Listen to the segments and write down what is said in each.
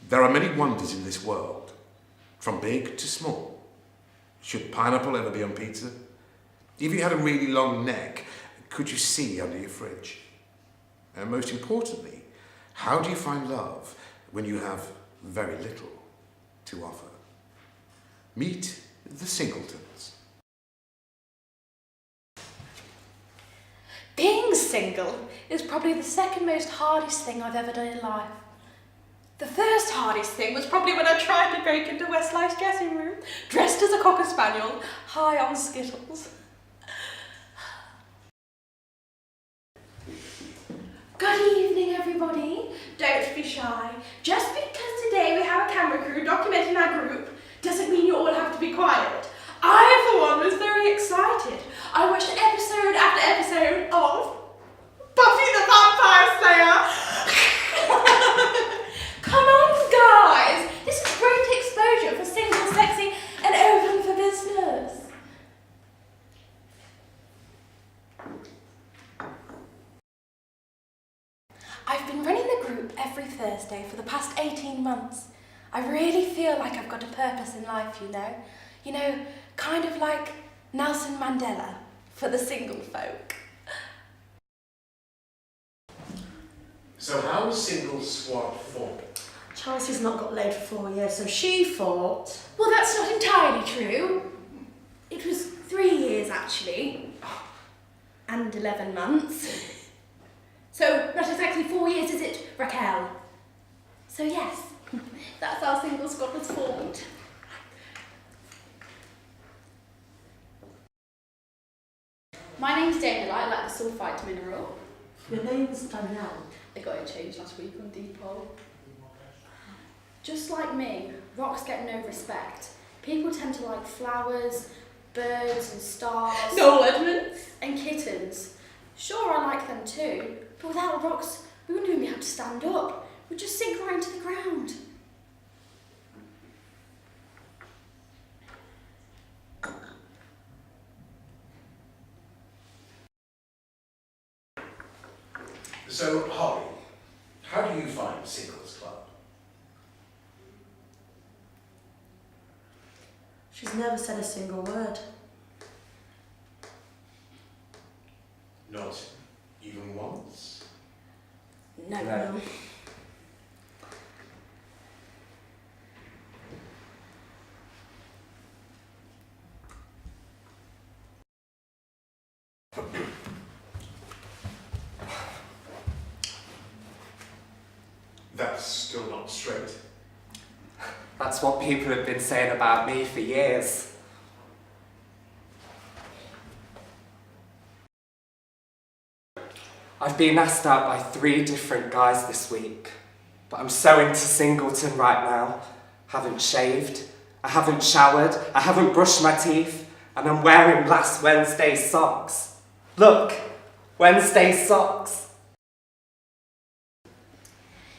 There are many wonders in this world, from big to small. Should pineapple ever be on pizza? If you had a really long neck, could you see under your fridge? And most importantly, how do you find love when you have very little to offer? Meet the Singletons. Being single is probably the second most hardest thing I've ever done in life. The first hardest thing was probably when I tried to break into Westlife's dressing room, dressed as a Cocker Spaniel, high on Skittles. Good evening, everybody. Don't be shy. Just because today we have a camera crew documenting our group doesn't mean you all have to be quiet. I, for one, was very excited. I watched episode after episode of Buffy the Vampire Slayer. Come on, guys. This is great exposure for single, sexy, and open for business. I've been running the group every Thursday for the past 18 months. I really feel like I've got a purpose in life, you know. You know, kind of like Nelson Mandela for the single folk. So how was Single Squad formed? Chelsea's not got laid for 4 years, so she thought... Well, that's not entirely true. It was 3 years, actually. And 11 months. So, not exactly 4 years, is it, Raquel? So yes, that's how Single Squad was formed. My name's Daniel, I like the sulphite mineral. Your name's Danielle. I got it changed last week on Depot. Just like me, rocks get no respect. People tend to like flowers, birds and stars. No, Edmonds. And kittens. Sure, I like them too, but without rocks, we wouldn't even be able to stand up. We'd just sink right into the ground. So, Holly, how do you find Singles Club? She's never said a single word. Not even once? No. That's still not straight. That's what people have been saying about me for years. I've been asked out by 3 different guys this week, but I'm so into Singleton right now. Haven't shaved, I haven't showered, I haven't brushed my teeth, and I'm wearing last Wednesday's socks. Look, Wednesday's socks.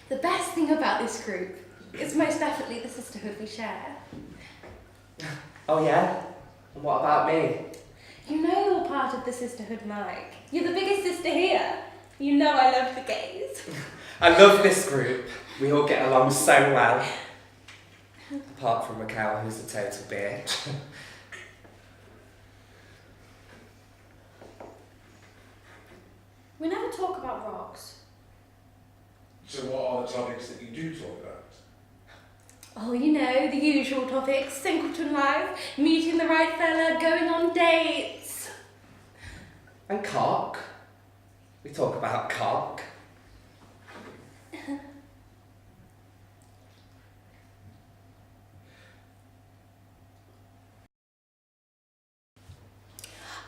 The best thing about this group is most definitely the sisterhood we share. Oh yeah? And what about me? You know you're part of the sisterhood, Mike. You're the biggest sister here. You know I love the gays. I love this group. We all get along so well. Apart from Raquel, who's a total bitch. We never talk about rocks. So what are the topics that you do talk about? Oh, you know, the usual topics. Singleton life, meeting the right fella, going on dates. And cock. We talk about cock.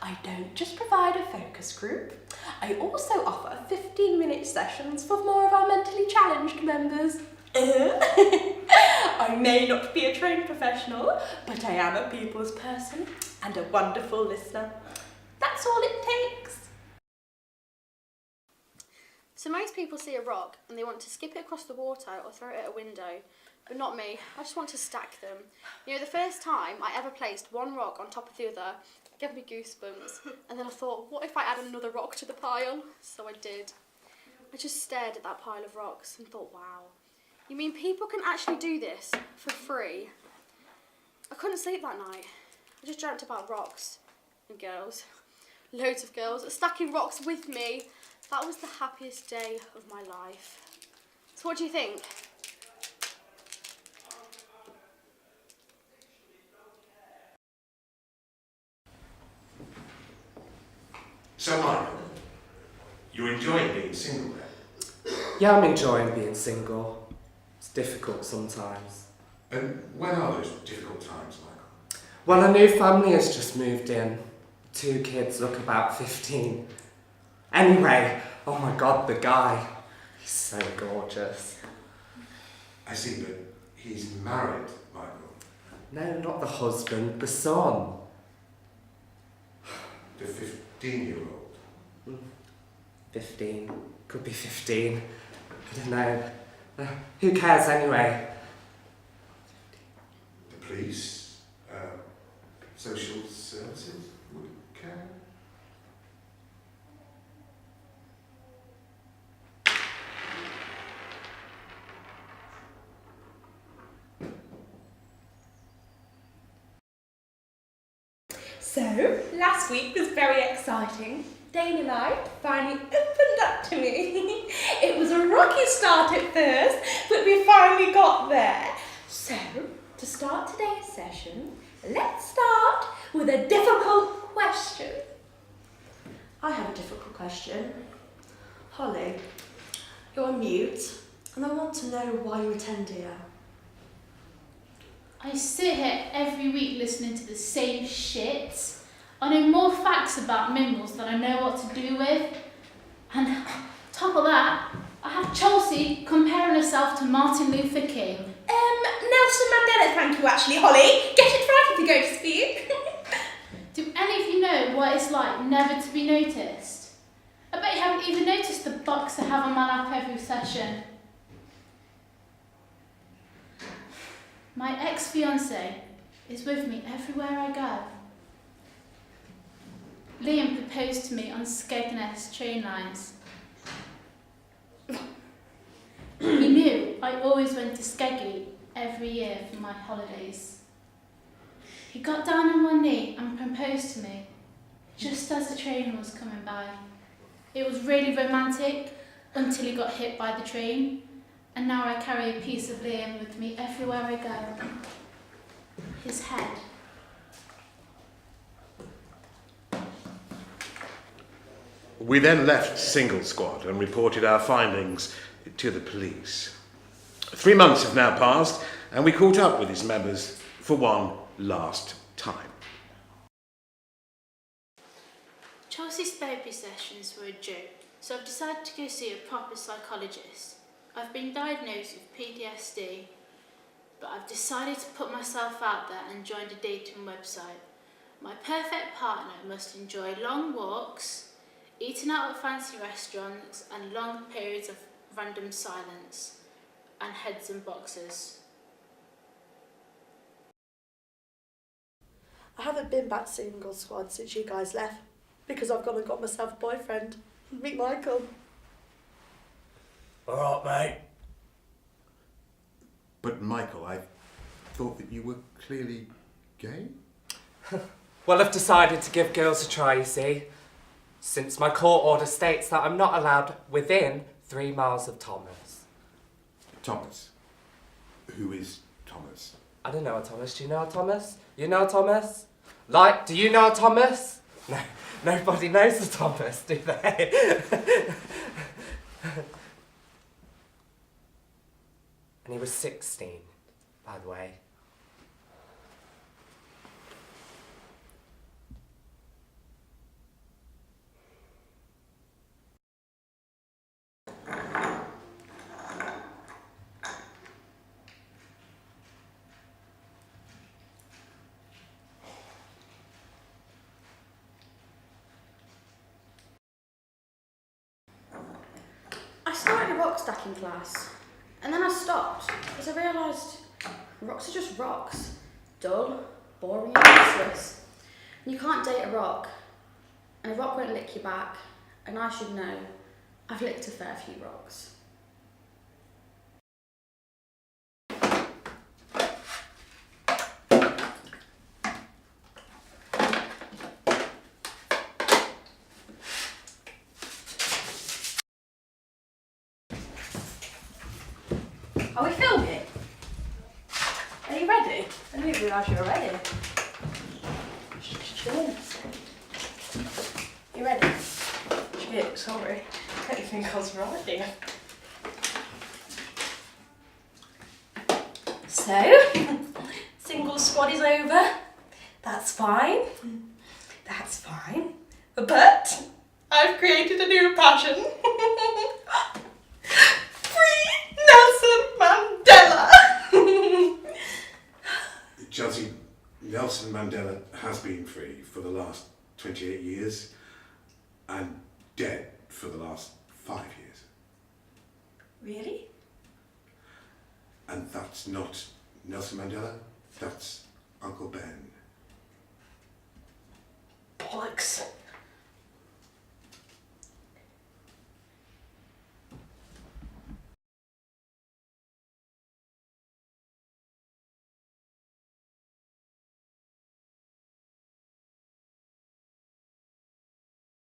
I don't just provide a focus group. I also offer 15-minute sessions for more of our mentally challenged members. I may not be a trained professional, but I am a people's person and a wonderful listener. That's all it takes. So most people see a rock and they want to skip it across the water or throw it at a window, but not me. I just want to stack them. You know, the first time I ever placed one rock on top of the other, it gave me goosebumps, and then I thought, what if I add another rock to the pile? So I did. I just stared at that pile of rocks and thought, wow, You mean people can actually do this for free? I couldn't sleep that night. I just dreamt about rocks and girls. Loads of girls stacking rocks with me. That was the happiest day of my life. So what do you think? So, Michael, you're enjoying being single then? Yeah, I'm enjoying being single. It's difficult sometimes. And when are those difficult times, Michael? Well, a new family has just moved in. 2 kids look about 15. Anyway, oh my god, the guy. He's so gorgeous. I see, but he's married, Michael. No, not the husband, the son. The 15-year-old. 15. Could be 15. I don't know. Who cares anyway? The police, social services would care. So, last week was very exciting. Dane and I finally opened up to me. It was a rocky start at first, but we finally got there. So, to start today's session, let's start with a difficult question. I have a difficult question. Holly, you're on mute, and I want to know why you attend here. I sit here every week listening to the same shit. I know more facts about minerals than I know what to do with. And on top of that, I have Chelsea comparing herself to Martin Luther King. Nelson Mandela, thank you actually, Holly. Get it right if you're going to speak. Do any of you know what it's like never to be noticed? I bet you haven't even noticed the box I have on my lap every session. My ex-fiancé is with me everywhere I go. Liam proposed to me on Skegness train lines. He knew I always went to Skeggy every year for my holidays. He got down on one knee and proposed to me, just as the train was coming by. It was really romantic until he got hit by the train, and now I carry a piece of Liam with me everywhere I go. His head. We then left Single Squad and reported our findings to the police. 3 months have now passed, and we caught up with his members for one last time. Chelsea's therapy sessions were a joke, so I've decided to go see a proper psychologist. I've been diagnosed with PTSD, but I've decided to put myself out there and joined a dating website. My perfect partner must enjoy long walks, eating out at fancy restaurants, and long periods of random silence, and heads in boxes. I haven't been back to Single Squad since you guys left, because I've gone and got myself a boyfriend. Meet Michael. Alright, mate. But Michael, I thought that you were clearly gay? Well, I've decided to give girls a try, you see. Since my court order states that I'm not allowed within 3 miles of Thomas. Thomas. Who is Thomas? I don't know a Thomas. Do you know a Thomas? You know a Thomas? Like, do you know a Thomas? No, nobody knows a Thomas, do they? And he was 16, by the way. I started a rock stacking class, and then I stopped because I realised rocks are just rocks. Dull, boring and useless. And you can't date a rock, and a rock won't lick you back, and I should know. I've licked a fair few rocks. Are we filming? Are you ready? I didn't realise you were ready. Just chilling. You ready? Shit, sorry. I don't think I was ready. So, single squad is over. That's fine. That's fine. But I've created a new passion. Free Nelson Mandela! Chelsea, Nelson Mandela has been free for the last 28 years and dead for the last 5 years. Really? And that's not Nelson Mandela, that's Uncle Ben. Bollocks.